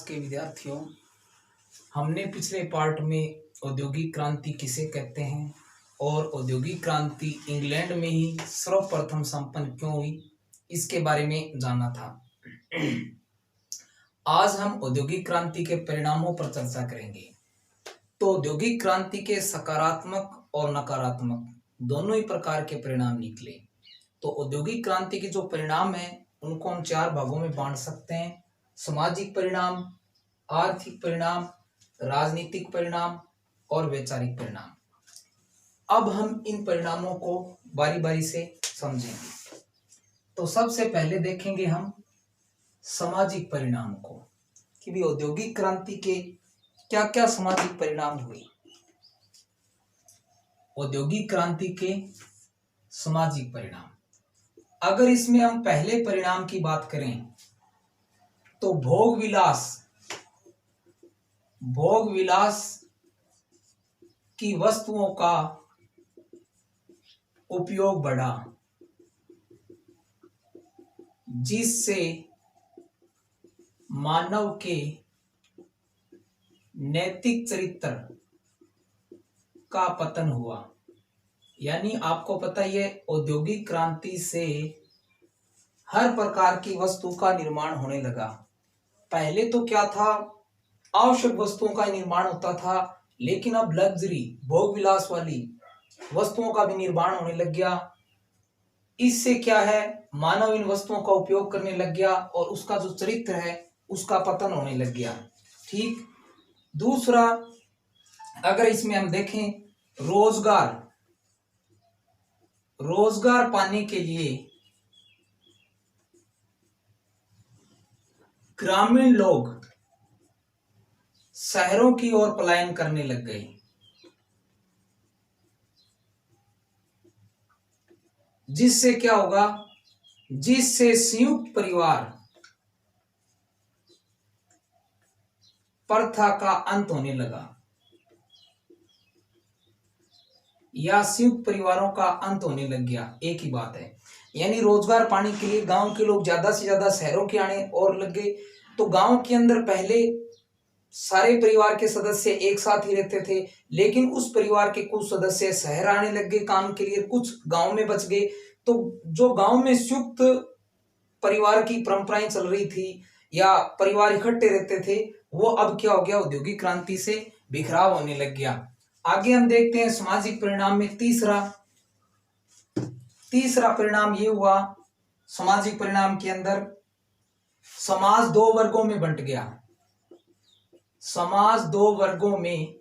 के विद्यार्थियों, हमने पिछले पार्ट में औद्योगिक क्रांति किसे कहते हैं और औद्योगिक क्रांति इंग्लैंड में ही सर्वप्रथम संपन्न क्यों हुई, इसके बारे में जाना था। आज हम औद्योगिक क्रांति के परिणामों पर चर्चा करेंगे। तो औद्योगिक क्रांति के सकारात्मक और नकारात्मक दोनों ही प्रकार के परिणाम निकले। तो औद्योगिक क्रांति के जो परिणाम हैं उनको हम 4 भागों में बांट सकते हैं: सामाजिक परिणाम, आर्थिक परिणाम, राजनीतिक परिणाम और वैचारिक परिणाम। अब हम इन परिणामों को बारी बारी से समझेंगे। तो सबसे पहले देखेंगे हम सामाजिक परिणाम को कि भी औद्योगिक क्रांति के क्या क्या सामाजिक परिणाम हुए। औद्योगिक क्रांति के सामाजिक परिणाम, अगर इसमें हम पहले परिणाम की बात करें तो भोग विलास की वस्तुओं का उपयोग बढ़ा, जिससे मानव के नैतिक चरित्र का पतन हुआ। यानी आपको पता ही है, औद्योगिक क्रांति से हर प्रकार की वस्तु का निर्माण होने लगा। पहले तो क्या था, आवश्यक वस्तुओं का निर्माण होता था, लेकिन अब लग्जरी भोग विलास वाली वस्तुओं का भी निर्माण होने लग गया। इससे क्या है, मानव इन वस्तुओं का उपयोग करने लग गया और उसका जो चरित्र है उसका पतन होने लग गया। ठीक। दूसरा, अगर इसमें हम देखें रोजगार पाने के लिए ग्रामीण लोग शहरों की ओर पलायन करने लग गए। जिससे क्या होगा, जिससे संयुक्त परिवार प्रथा का अंत होने लगा या संयुक्त परिवारों का अंत होने लग गया। एक ही बात है। यानी रोजगार पाने के लिए गांव के लोग ज्यादा से ज्यादा शहरों के आने और लग गए। तो गांव के अंदर पहले सारे परिवार के सदस्य एक साथ ही रहते थे, लेकिन उस परिवार के कुछ सदस्य शहर आने लग गए काम के लिए, कुछ गांव में बच गए। तो जो गांव में संयुक्त परिवार की परंपराएं चल रही थी या परिवार इकट्ठे रहते थे, वो अब क्या हो गया, औद्योगिक क्रांति से बिखराव होने लग गया। आगे हम देखते हैं सामाजिक परिणाम में तीसरा परिणाम ये हुआ, सामाजिक परिणाम के अंदर समाज 2 वर्गों में बंट गया। समाज 2 वर्गों में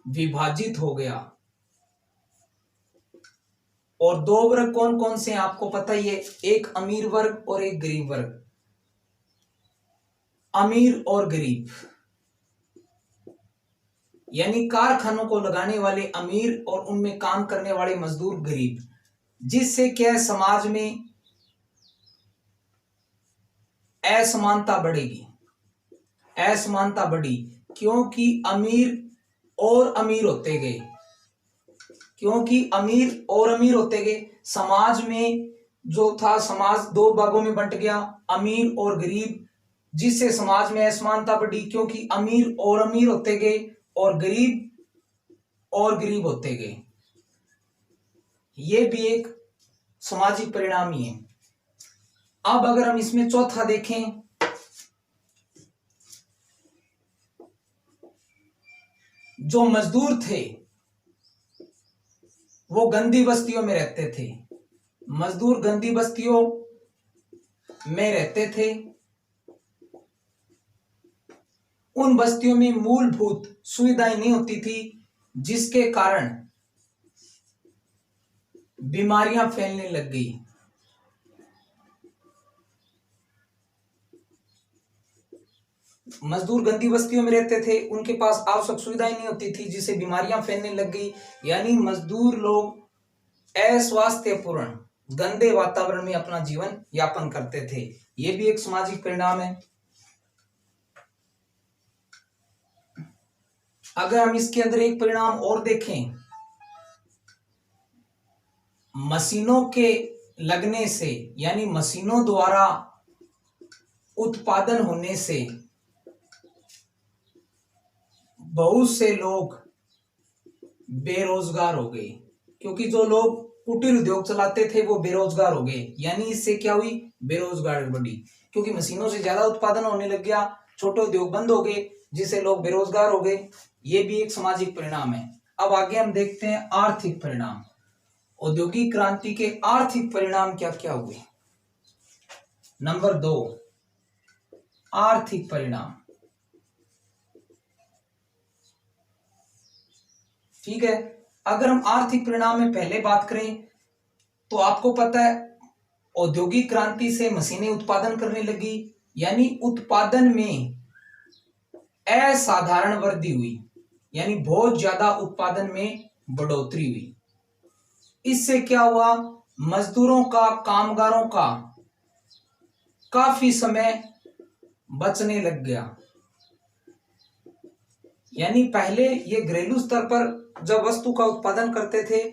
विभाजित हो गया। और 2 वर्ग कौन कौन से हैं आपको पता ही है, एक अमीर वर्ग और एक गरीब वर्ग। अमीर और गरीब, यानी कारखानों को लगाने वाले अमीर और उनमें काम करने वाले मजदूर गरीब। जिससे क्या है, समाज में असमानता बढ़ी, क्योंकि अमीर और अमीर होते गए। समाज में जो था, समाज 2 भागों में बंट गया, अमीर और गरीब। जिससे समाज में असमानता बढ़ी, क्योंकि अमीर और अमीर होते गए और गरीब होते गए। ये भी एक सामाजिक परिणाम ही है। अब अगर हम इसमें चौथा देखें, जो मजदूर थे वो गंदी बस्तियों में रहते थे। मजदूर गंदी बस्तियों में रहते थे। उन बस्तियों में मूलभूत सुविधाएं नहीं होती थी, जिसके कारण बीमारियां फैलने लग गई। मजदूर गंदी बस्तियों में रहते थे, उनके पास आवश्यक सुविधाएं नहीं होती थी, जिससे बीमारियां फैलने लग गई। यानी मजदूर लोग अस्वास्थ्यपूर्ण गंदे वातावरण में अपना जीवन यापन करते थे। यह भी एक सामाजिक परिणाम है। अगर हम इसके अंदर एक परिणाम और देखें, मशीनों के लगने से, यानी मशीनों द्वारा उत्पादन होने से बहुत से लोग बेरोजगार हो गए, क्योंकि जो लोग कुटीर उद्योग चलाते थे वो बेरोजगार हो गए। यानी इससे क्या हुई, बेरोजगारी बढ़ी, क्योंकि मशीनों से ज्यादा उत्पादन होने लग गया, छोटे उद्योग बंद हो गए, जिससे लोग बेरोजगार हो गए। ये भी एक सामाजिक परिणाम है। अब आगे हम देखते हैं आर्थिक परिणाम। औद्योगिक क्रांति के आर्थिक परिणाम क्या क्या हुए। नंबर 2, आर्थिक परिणाम। ठीक है, अगर हम आर्थिक परिणाम में पहले बात करें तो आपको पता है औद्योगिक क्रांति से मशीनें उत्पादन करने लगी, यानी उत्पादन में असाधारण वृद्धि हुई, यानी बहुत ज्यादा उत्पादन में बढ़ोतरी हुई। इससे क्या हुआ, मजदूरों का, कामगारों का काफी समय बचने लग गया। यानी पहले ये घरेलू स्तर पर जब वस्तु का उत्पादन करते थे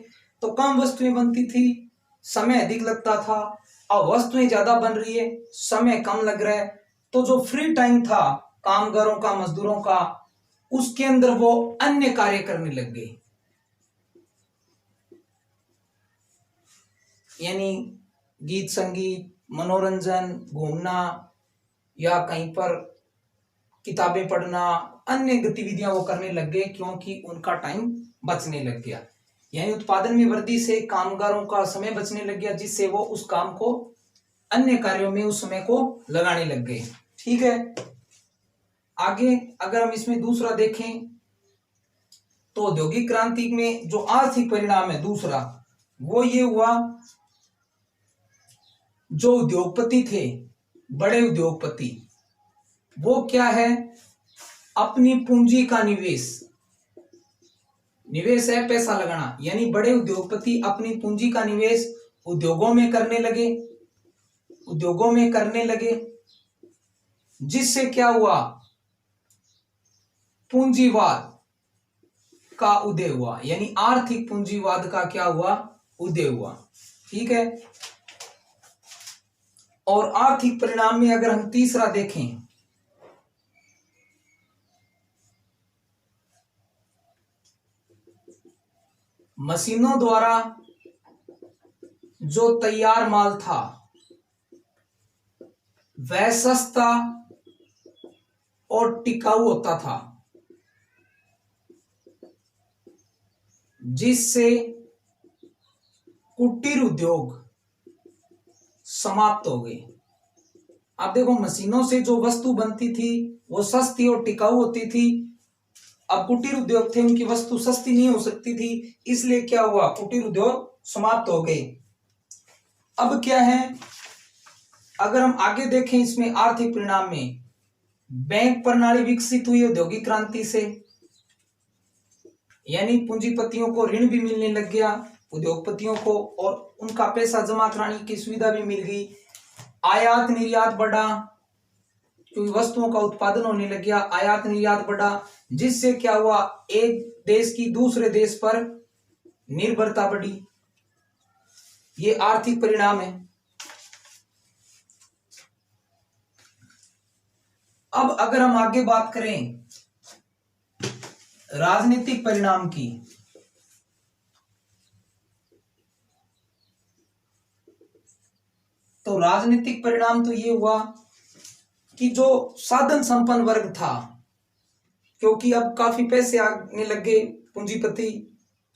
तो कम वस्तुएं बनती थी, समय अधिक लगता था। अब वस्तुएं ज्यादा बन रही है, समय कम लग रहा है, तो जो फ्री टाइम था कामगारों का, मजदूरों का, उसके अंदर वो अन्य कार्य करने लग गए। यानी गीत संगीत, मनोरंजन, घूमना या कहीं पर किताबें पढ़ना, अन्य गतिविधियां वो करने लग गए, क्योंकि उनका टाइम बचने लग गया। यानी उत्पादन में वृद्धि से कामगारों का समय बचने लग गया, जिससे वो उस काम को, अन्य कार्यों में उस समय को लगाने लग गए। ठीक है, आगे अगर हम इसमें दूसरा देखें तो औद्योगिक क्रांति में जो आर्थिक परिणाम है दूसरा, वो ये हुआ, जो उद्योगपति थे, बड़े उद्योगपति, वो क्या है, अपनी पूंजी का निवेश है पैसा लगाना, यानी बड़े उद्योगपति अपनी पूंजी का निवेश उद्योगों में करने लगे, जिससे क्या हुआ, पूंजीवाद का उदय हुआ, यानी आर्थिक पूंजीवाद का क्या हुआ, उदय हुआ। ठीक है, और आर्थिक परिणाम में अगर हम तीसरा देखें मशीनों द्वारा जो तैयार माल था वह सस्ता और टिकाऊ होता था, जिससे कुटीर उद्योग समाप्त हो गए। अब देखो, मशीनों से जो वस्तु बनती थी वो सस्ती और टिकाऊ होती थी। अब कुटीर उद्योग थे, उनकी वस्तु सस्ती नहीं हो सकती थी, इसलिए क्या हुआ, कुटीर उद्योग समाप्त हो गए। अब क्या है, अगर हम आगे देखें इसमें आर्थिक परिणाम में, बैंक प्रणाली विकसित हुई औद्योगिक क्रांति से, यानी पूंजीपतियों को ऋण भी मिलने लग गया, उद्योगपतियों को, और उनका पैसा जमा कराने की सुविधा भी मिल गई। आयात निर्यात बढ़ा, क्योंकि वस्तुओं का उत्पादन होने लग गया, आयात निर्यात बढ़ा, जिससे क्या हुआ, एक देश की दूसरे देश पर निर्भरता बढ़ी। ये आर्थिक परिणाम है। अब अगर हम आगे बात करें राजनीतिक परिणाम की, तो राजनीतिक परिणाम तो ये हुआ कि जो साधन संपन्न वर्ग था, क्योंकि अब काफी पैसे आने लग गए, पूंजीपति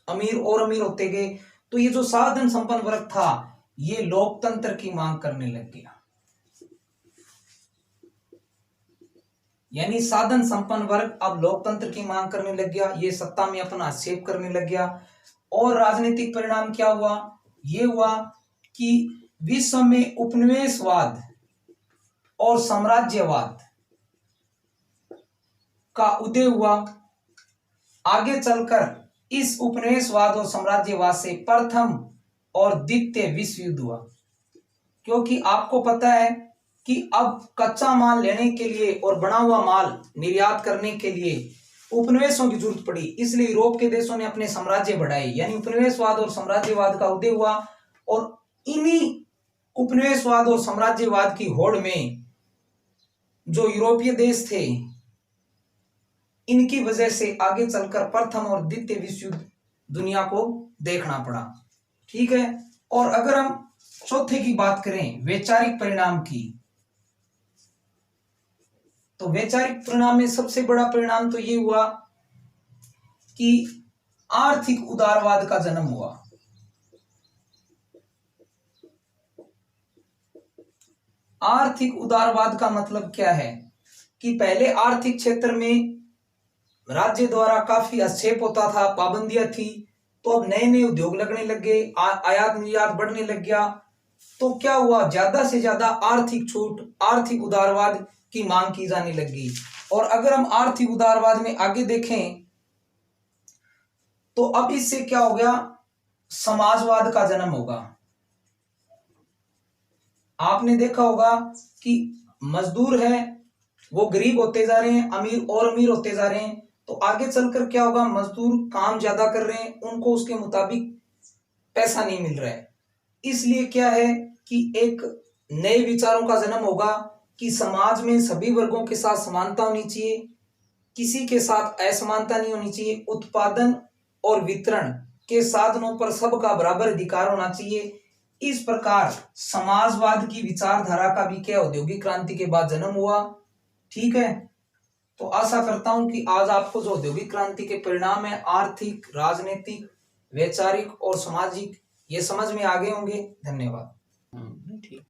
अमीर और अमीर होते गए, तो ये जो साधन संपन्न वर्ग था ये लोकतंत्र की मांग करने लग गया। यानी साधन संपन्न वर्ग अब लोकतंत्र की मांग करने लग गया, ये सत्ता में अपना हस्तक्षेप करने लग गया। और राजनीतिक परिणाम क्या हुआ, ये हुआ कि विश्व में उपनिवेशवाद और साम्राज्यवाद का उदय हुआ। आगे चलकर इस उपनिवेशवाद और साम्राज्यवाद से प्रथम और द्वितीय विश्व युद्ध हुआ, क्योंकि आपको पता है कि अब कच्चा माल लेने के लिए और बना हुआ माल निर्यात करने के लिए उपनिवेशों की जरूरत पड़ी, इसलिए यूरोप के देशों ने अपने साम्राज्य बढ़ाए, यानी उपनिवेशवाद और साम्राज्यवाद का उदय हुआ। और इन्हीं उपनिवेशवाद और साम्राज्यवाद की होड़ में जो यूरोपीय देश थे, इनकी वजह से आगे चलकर प्रथम और द्वितीय विश्व युद्ध दुनिया को देखना पड़ा। ठीक है। और अगर हम चौथे की बात करें वैचारिक परिणाम की, तो वैचारिक परिणाम में सबसे बड़ा परिणाम तो ये हुआ कि आर्थिक उदारवाद का जन्म हुआ। आर्थिक उदारवाद का मतलब क्या है कि पहले आर्थिक क्षेत्र में राज्य द्वारा काफी हस्तक्षेप होता था, पाबंदियां थी, तो अब नए नए उद्योग लगने लग गए, आयात निर्यात बढ़ने लग गया। तो क्या हुआ, ज्यादा से ज्यादा आर्थिक छूट, आर्थिक उदारवाद की मांग की जाने लगी। और अगर हम आर्थिक उदारवाद में आगे देखें तो अब इससे क्या हो गया, समाजवाद का जन्म होगा। आपने देखा होगा कि मजदूर है वो गरीब होते जा रहे हैं, अमीर और अमीर होते जा रहे हैं। तो आगे चलकर क्या होगा, मजदूर काम ज्यादा कर रहे हैं, उनको उसके मुताबिक पैसा नहीं मिल रहा है। इसलिए क्या है कि एक नए विचारों का जन्म होगा कि समाज में सभी वर्गों के साथ समानता होनी चाहिए, किसी के साथ असमानता नहीं होनी चाहिए, उत्पादन और वितरण के साधनों पर सबका बराबर अधिकार होना चाहिए। इस प्रकार समाजवाद की विचारधारा का भी क्या औद्योगिक क्रांति के बाद जन्म हुआ। ठीक है। तो आशा करता हूं कि आज आपको जो औद्योगिक क्रांति के परिणाम है आर्थिक, राजनीतिक, वैचारिक और सामाजिक, ये समझ में आ गए होंगे। धन्यवाद। ठीक।